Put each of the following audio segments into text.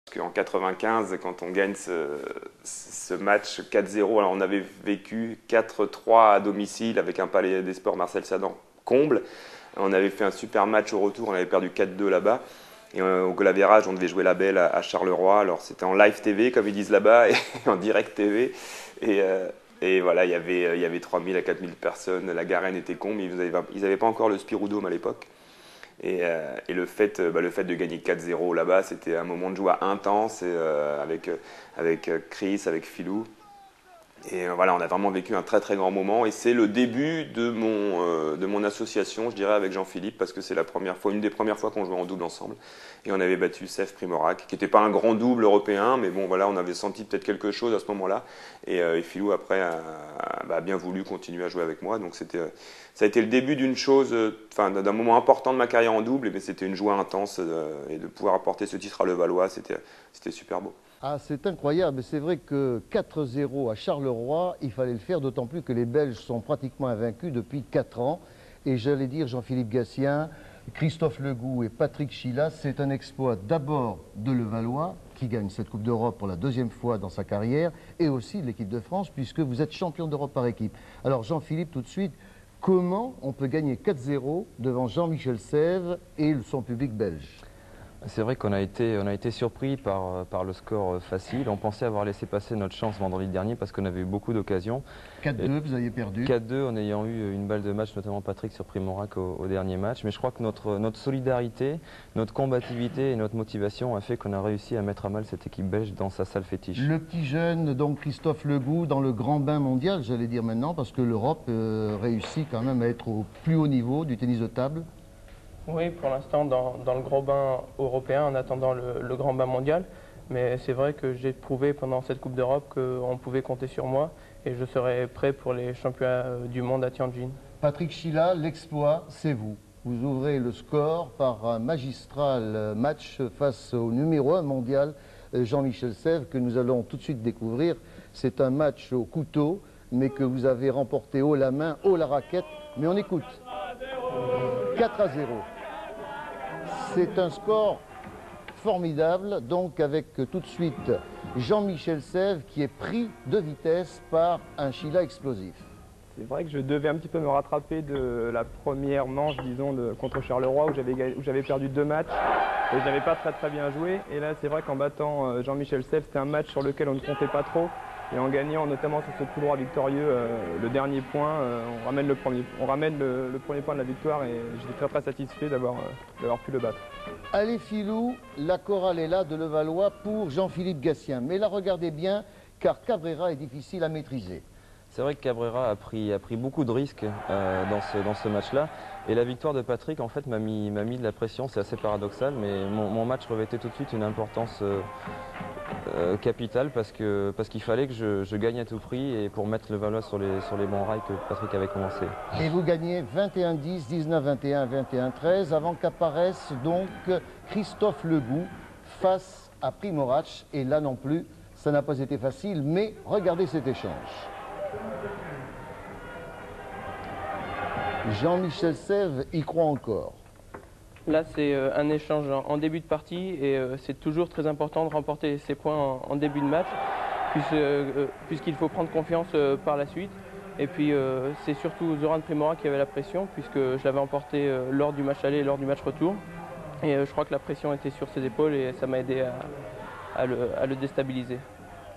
Parce qu'en 95, quand on gagne ce match 4-0, alors on avait vécu 4-3 à domicile avec un Palais des Sports Marcel Sadan comble. On avait fait un super match au retour, on avait perdu 4-2 là-bas. Et au goal average, on devait jouer la belle à Charleroi. Alors c'était en live TV, comme ils disent là-bas, et en direct TV. Et voilà, il y avait 3000 à 4000 personnes. La Garenne était comble, ils n'avaient pas encore le Spirou-Dôme à l'époque. Et le fait de gagner 4-0 là-bas, c'était un moment de joie intense avec Chris, avec Philou. Et voilà, on a vraiment vécu un très très grand moment. Et c'est le début de mon association, je dirais, avec Jean-Philippe, parce que c'est une des premières fois qu'on jouait en double ensemble. Et on avait battu Sef Primorac, qui n'était pas un grand double européen, mais bon, voilà, on avait senti peut-être quelque chose à ce moment-là. Et Philou, après, a bien voulu continuer à jouer avec moi. Donc ça a été le début d'une chose, d'un moment important de ma carrière en double, mais c'était une joie intense. Et de pouvoir apporter ce titre à Levallois, c'était super beau. Ah, c'est incroyable. C'est vrai que 4-0 à Charleroi, il fallait le faire, d'autant plus que les Belges sont pratiquement invaincus depuis 4 ans. Et j'allais dire Jean-Philippe Gatien, Christophe Legout et Patrick Chila, c'est un exploit d'abord de Levallois, qui gagne cette Coupe d'Europe pour la 2e fois dans sa carrière, et aussi de l'équipe de France, puisque vous êtes champion d'Europe par équipe. Alors Jean-Philippe, tout de suite, comment on peut gagner 4-0 devant Jean-Michel Sèvres et son public belge? C'est vrai qu'on a été surpris par le score facile. On pensait avoir laissé passer notre chance vendredi dernier parce qu'on avait eu beaucoup d'occasions. 4-2, vous aviez perdu. 4-2 en ayant eu une balle de match, notamment Patrick sur Primorac au dernier match. Mais je crois que notre solidarité, notre combativité et notre motivation a fait qu'on a réussi à mettre à mal cette équipe belge dans sa salle fétiche. Le petit jeune, donc Christophe Legout, dans le grand bain mondial, j'allais dire maintenant, parce que l'Europe réussit quand même à être au plus haut niveau du tennis de table. Oui, pour l'instant, dans le gros bain européen, en attendant le grand bain mondial. Mais c'est vrai que j'ai prouvé pendant cette Coupe d'Europe qu'on pouvait compter sur moi et je serai prêt pour les championnats du monde à Tianjin. Patrick Chila, l'exploit, c'est vous. Vous ouvrez le score par un magistral match face au numéro 1 mondial, Jean-Michel Sèvres, que nous allons tout de suite découvrir. C'est un match au couteau, mais que vous avez remporté haut la main, haut la raquette. Mais on écoute. 4-0. C'est un score formidable, donc avec tout de suite Jean-Michel Sèvres qui est pris de vitesse par un Chila explosif. C'est vrai que je devais un petit peu me rattraper de la première manche, disons, contre Charleroi, où j'avais perdu 2 matchs et je n'avais pas très bien joué. Et là, c'est vrai qu'en battant Jean-Michel Sèvres, c'était un match sur lequel on ne comptait pas trop. Et en gagnant notamment sur ce coup droit victorieux, le dernier point, on ramène le premier point de la victoire et j'étais très satisfait d'avoir pu le battre. Allez Philou, la chorale est là de Levallois pour Jean-Philippe Gatien. Mais là, regardez bien, car Cabrera est difficile à maîtriser. C'est vrai que Cabrera a pris beaucoup de risques dans ce match-là. Et la victoire de Patrick, en fait, m'a mis de la pression. C'est assez paradoxal, mais mon match revêtait tout de suite une importance capitale parce qu'il fallait que je gagne à tout prix et pour mettre Levallois sur les bons rails que Patrick avait commencé. Et vous gagnez 21-10, 19-21, 21-13 avant qu'apparaisse donc Christophe Legout face à Primorac. Et là non plus, ça n'a pas été facile, mais regardez cet échange. Jean-Michel Sèvres y croit encore. Là, c'est un échange en début de partie et c'est toujours très important de remporter ses points en début de match puisqu'il faut prendre confiance par la suite. Et puis, c'est surtout Zoran Primorac qui avait la pression puisque je l'avais emporté lors du match aller et lors du match retour. Et je crois que la pression était sur ses épaules et ça m'a aidé à le déstabiliser.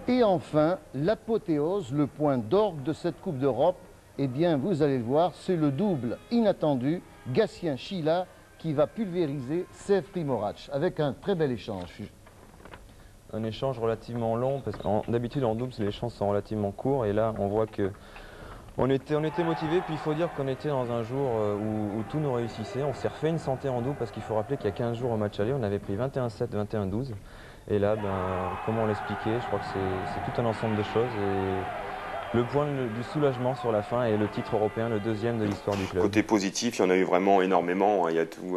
Et enfin, l'apothéose, le point d'orgue de cette Coupe d'Europe, eh bien, vous allez le voir, c'est le double inattendu, Gatien-Chila, qui va pulvériser Sèvres Primorac, avec un très bel échange. Un échange relativement long, parce que d'habitude en double, les échanges sont relativement courts, et là, on voit que on était motivés, puis il faut dire qu'on était dans un jour où tout nous réussissait. On s'est refait une santé en double, parce qu'il faut rappeler qu'il y a 15 jours au match aller, on avait pris 21-7, 21-12. Et là, comment l'expliquer? Je crois que c'est tout un ensemble de choses. Et le point du soulagement sur la fin et le titre européen, le 2e de l'histoire du club. Côté positif, il y en a eu vraiment énormément. Il y a tout,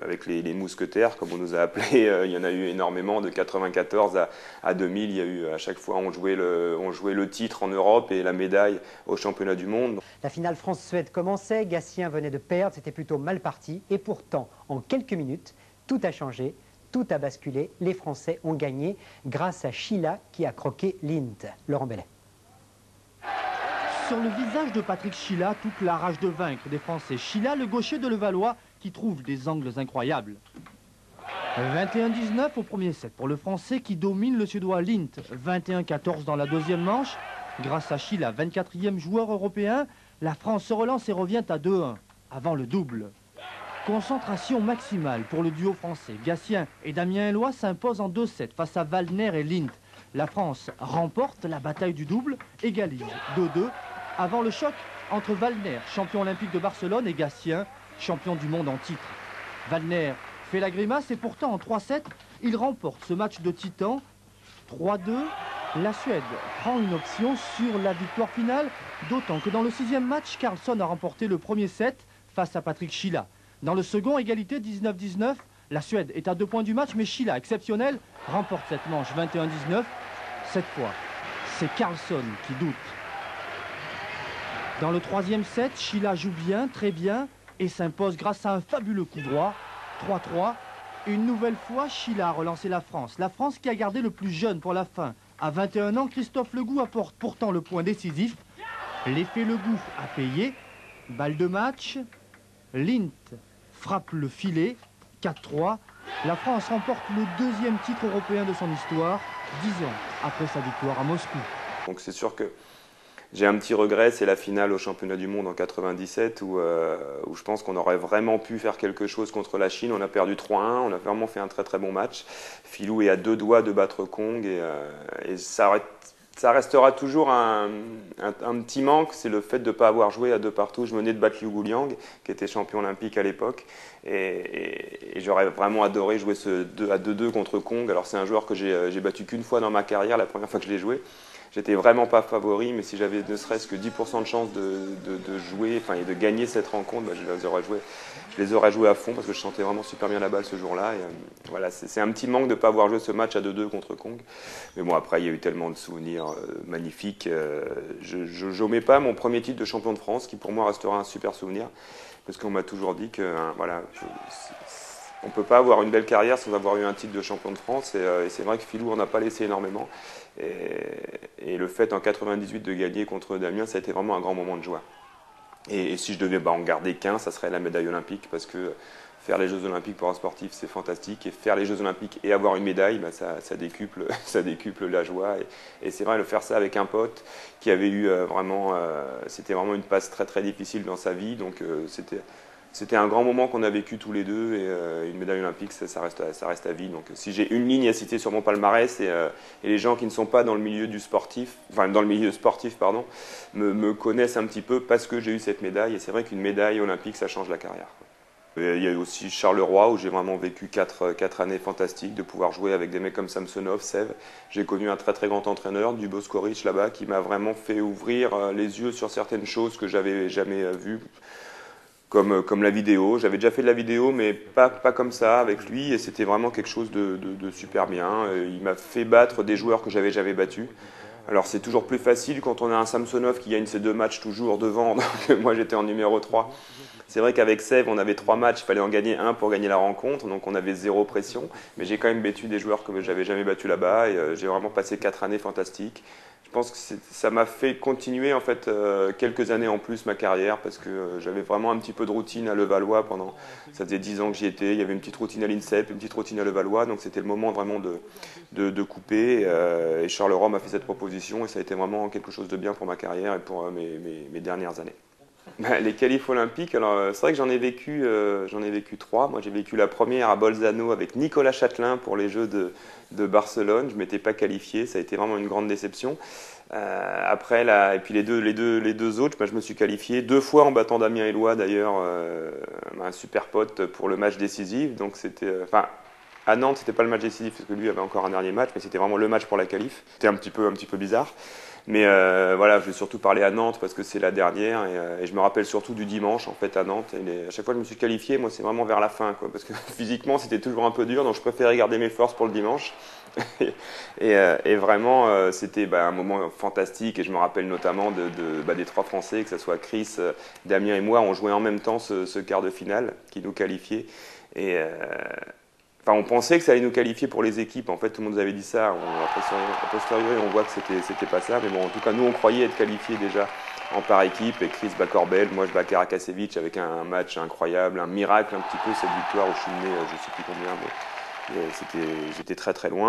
avec les mousquetaires, comme on nous a appelés, il y en a eu énormément. De 94 à 2000, il y a eu à chaque fois, on jouait le titre en Europe et la médaille au championnat du monde. La finale France-Suède commençait, Gatien venait de perdre, c'était plutôt mal parti. Et pourtant, en quelques minutes, tout a changé. tout a basculé. Les Français ont gagné grâce à Sheila qui a croqué Lindt. Laurent Bellet. Sur le visage de Patrick Sheila, toute la rage de vaincre des Français. Sheila, le gaucher de Levallois, qui trouve des angles incroyables. 21-19 au premier set pour le Français qui domine le Suédois Lindt. 21-14 dans la deuxième manche. Grâce à Sheila, 24e joueur européen, la France se relance et revient à 2-1 avant le double. Concentration maximale pour le duo français. Gatien et Damien Eloi s'imposent en 2-7 face à Waldner et Lindt. La France remporte la bataille du double, égalise 2-2 avant le choc entre Waldner, champion olympique de Barcelone, et Gatien, champion du monde en titre. Waldner fait la grimace et pourtant en 3-7, il remporte ce match de titan 3-2. La Suède prend une option sur la victoire finale, d'autant que dans le 6e match, Carlsson a remporté le premier set face à Patrick Sheila. Dans le second, égalité 19-19, la Suède est à 2 points du match, mais Sheila, exceptionnel, remporte cette manche 21-19. Cette fois, c'est Carlsson qui doute. Dans le 3e set, Sheila joue bien, très bien, et s'impose grâce à un fabuleux coup droit, 3-3. Une nouvelle fois, Sheila a relancé la France. La France qui a gardé le plus jeune pour la fin. À 21 ans, Christophe Legout apporte pourtant le point décisif. L'effet Legout a payé. Balle de match. Lindt frappe le filet. 4-3. La France remporte le 2e titre européen de son histoire, 10 ans après sa victoire à Moscou. Donc c'est sûr que j'ai un petit regret, c'est la finale au championnat du monde en 97 où je pense qu'on aurait vraiment pu faire quelque chose contre la Chine. On a perdu 3-1, on a vraiment fait un très très bon match. Filou est à 2 doigts de battre Kong et ça restera toujours un petit manque, c'est le fait de ne pas avoir joué à 2 partout. Je venais de battre Liu Guliang, qui était champion olympique à l'époque, et j'aurais vraiment adoré jouer ce 2-2 contre Kong. Alors c'est un joueur que j'ai battu qu'une fois dans ma carrière, la première fois que je l'ai joué. J'étais vraiment pas favori, mais si j'avais ne serait-ce que 10% de chance de jouer, et de gagner cette rencontre, bah, je les aurais joués à fond parce que je sentais vraiment super bien la balle ce jour-là. Voilà, c'est un petit manque de ne pas avoir joué ce match à 2-2 contre Kong. Mais bon, après, il y a eu tellement de souvenirs magnifiques. Je n'omets pas mon premier titre de champion de France, qui pour moi restera un super souvenir, parce qu'on m'a toujours dit que voilà, on ne peut pas avoir une belle carrière sans avoir eu un titre de champion de France. Et c'est vrai que Filou n'en a pas laissé énormément. Et le fait en 98 de gagner contre Damien, ça a été vraiment un grand moment de joie. Et si je devais en garder qu'un, ça serait la médaille olympique, parce que faire les Jeux Olympiques pour un sportif, c'est fantastique. Et faire les Jeux Olympiques et avoir une médaille, bah, ça décuple la joie. Et c'est vrai, de faire ça avec un pote qui avait eu c'était vraiment une passe très très difficile dans sa vie. Donc c'était un grand moment qu'on a vécu tous les deux, et une médaille olympique, ça reste à vie. Donc si j'ai une ligne à citer sur mon palmarès, et les gens qui ne sont pas dans le milieu sportif, me connaissent un petit peu parce que j'ai eu cette médaille. Et c'est vrai qu'une médaille olympique, ça change la carrière. Il y a aussi Charleroi, où j'ai vraiment vécu 4 années fantastiques, de pouvoir jouer avec des mecs comme Samsonov, Sev. J'ai connu un très très grand entraîneur, Dubo Skoric là-bas, qui m'a vraiment fait ouvrir les yeux sur certaines choses que j'avais jamais vues. Comme la vidéo. J'avais déjà fait de la vidéo, mais pas comme ça avec lui, et c'était vraiment quelque chose de super bien. Il m'a fait battre des joueurs que j'avais jamais battus. Alors c'est toujours plus facile quand on a un Samsonov qui gagne ses 2 matchs toujours devant, donc moi j'étais en numéro 3. C'est vrai qu'avec Sev, on avait 3 matchs, il fallait en gagner 1 pour gagner la rencontre, donc on avait 0 pression. Mais j'ai quand même battu des joueurs que j'avais jamais battus là-bas, et j'ai vraiment passé 4 années fantastiques. Je pense que ça m'a fait continuer en fait quelques années en plus ma carrière, parce que j'avais vraiment un petit peu de routine à Levallois ça faisait 10 ans que j'y étais. Il y avait une petite routine à l'INSEP, une petite routine à Levallois, donc c'était le moment vraiment de couper. Et Charleroi m'a fait cette proposition, et ça a été vraiment quelque chose de bien pour ma carrière et pour mes dernières années. Les qualifs olympiques, alors c'est vrai que j'en ai vécu 3. Moi j'ai vécu la première à Bolzano avec Nicolas Châtelain pour les Jeux de Barcelone. Je ne m'étais pas qualifié, ça a été vraiment une grande déception. Après, et puis les deux autres, je me suis qualifié 2 fois en battant Damien Eloi d'ailleurs, un super pote pour le match décisif. Donc c'était, à Nantes, c'était pas le match décisif parce que lui avait encore un dernier match, mais c'était vraiment le match pour la qualif. C'était un petit peu bizarre. Mais voilà, je vais surtout parler à Nantes parce que c'est la dernière, et je me rappelle surtout du dimanche en fait à Nantes. À chaque fois que je me suis qualifié, moi c'est vraiment vers la fin, quoi, parce que physiquement c'était toujours un peu dur, donc je préférais garder mes forces pour le dimanche. et vraiment c'était un moment fantastique, et je me rappelle notamment des 3 Français, que ce soit Chris, Damien et moi, on jouait en même temps ce quart de finale qui nous qualifiait. Enfin, on pensait que ça allait nous qualifier pour les équipes. En fait, tout le monde nous avait dit ça. A posteriori, on voit que c'était pas ça. Mais bon, en tout cas, nous, on croyait être qualifiés déjà en par équipe. Et Chris bat Corbel, moi je bats Karakasevic avec un match incroyable, un miracle un petit peu, cette victoire au Chimney, je sais plus combien, mais j'étais très très loin.